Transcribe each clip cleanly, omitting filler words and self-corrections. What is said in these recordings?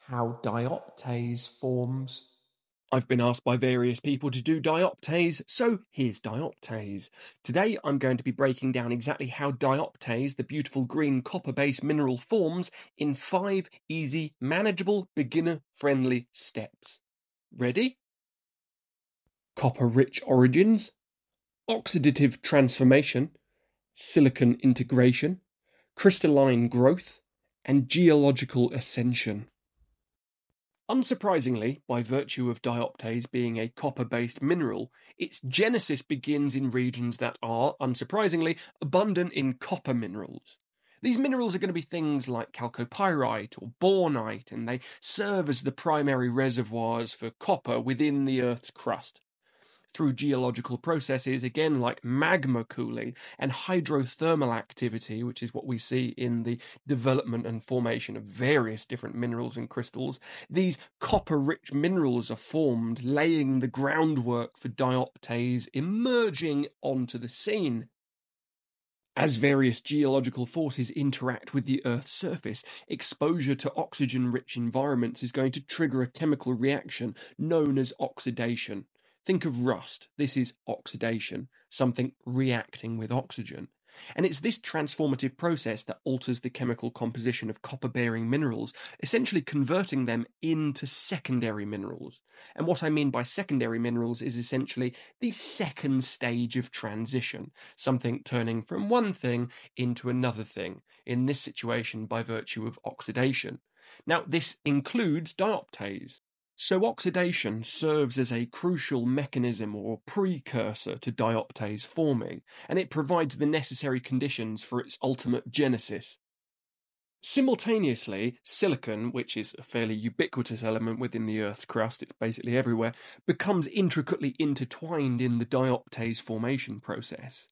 How dioptase forms. I've been asked by various people to do dioptase, so here's dioptase. Today I'm going to be breaking down exactly how dioptase, the beautiful green copper-based mineral, forms in 5 easy, manageable, beginner-friendly steps. Ready? Copper-rich origins, oxidative transformation, silicon integration, crystalline growth, and geological ascension. Unsurprisingly, by virtue of dioptase being a copper-based mineral, its genesis begins in regions that are, unsurprisingly, abundant in copper minerals. These minerals are going to be things like chalcopyrite or bornite, and they serve as the primary reservoirs for copper within the Earth's crust. Through geological processes, again like magma cooling and hydrothermal activity, which is what we see in the development and formation of various different minerals and crystals, these copper-rich minerals are formed, laying the groundwork for dioptase emerging onto the scene. As various geological forces interact with the Earth's surface, exposure to oxygen-rich environments is going to trigger a chemical reaction known as oxidation. Think of rust. This is oxidation, something reacting with oxygen. And it's this transformative process that alters the chemical composition of copper-bearing minerals, essentially converting them into secondary minerals. And what I mean by secondary minerals is essentially the second stage of transition, something turning from one thing into another thing, in this situation by virtue of oxidation. Now, this includes dioptase. So oxidation serves as a crucial mechanism or precursor to dioptase forming, and it provides the necessary conditions for its ultimate genesis. Simultaneously, silicon, which is a fairly ubiquitous element within the Earth's crust, it's basically everywhere, becomes intricately intertwined in the dioptase formation process.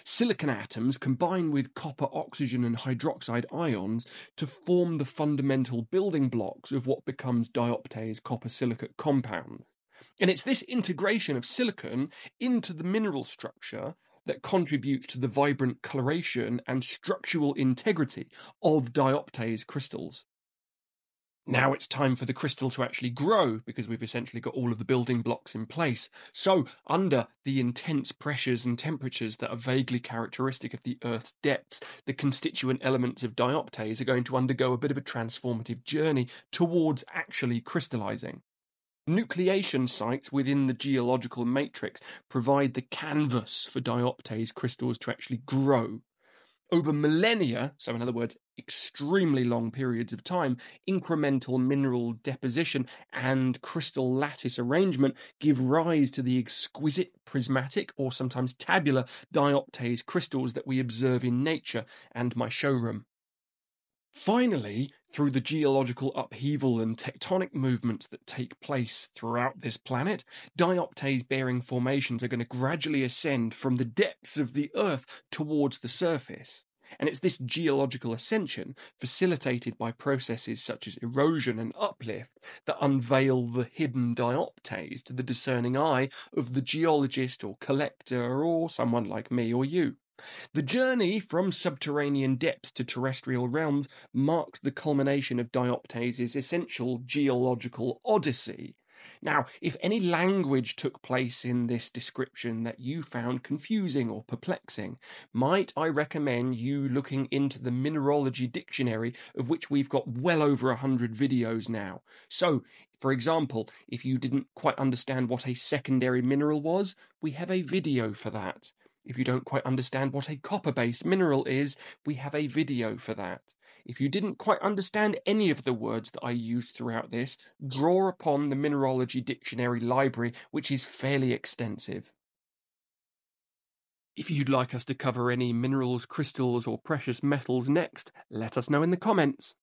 Silicon atoms combine with copper, oxygen, and hydroxide ions to form the fundamental building blocks of what becomes dioptase copper silicate compounds. And it's this integration of silicon into the mineral structure that contributes to the vibrant coloration and structural integrity of dioptase crystals. Now it's time for the crystal to actually grow, because we've essentially got all of the building blocks in place. So, under the intense pressures and temperatures that are vaguely characteristic of the Earth's depths, the constituent elements of dioptase are going to undergo a bit of a transformative journey towards actually crystallizing. Nucleation sites within the geological matrix provide the canvas for dioptase crystals to actually grow. Over millennia, so in other words, extremely long periods of time, incremental mineral deposition and crystal lattice arrangement give rise to the exquisite prismatic or sometimes tabular dioptase crystals that we observe in nature and my showroom. Finally, through the geological upheaval and tectonic movements that take place throughout this planet, dioptase-bearing formations are going to gradually ascend from the depths of the Earth towards the surface. And it's this geological ascension, facilitated by processes such as erosion and uplift, that unveil the hidden dioptase to the discerning eye of the geologist or collector or someone like me or you. The journey from subterranean depths to terrestrial realms marks the culmination of dioptase's essential geological odyssey. Now, if any language took place in this description that you found confusing or perplexing, might I recommend you looking into the Mineralogy dictionary, of which we've got well over 100 videos now. So, for example, if you didn't quite understand what a secondary mineral was, we have a video for that. If you don't quite understand what a copper-based mineral is, we have a video for that. If you didn't quite understand any of the words that I used throughout this, draw upon the Mineralogy Dictionary library, which is fairly extensive. If you'd like us to cover any minerals, crystals, or precious metals next, let us know in the comments.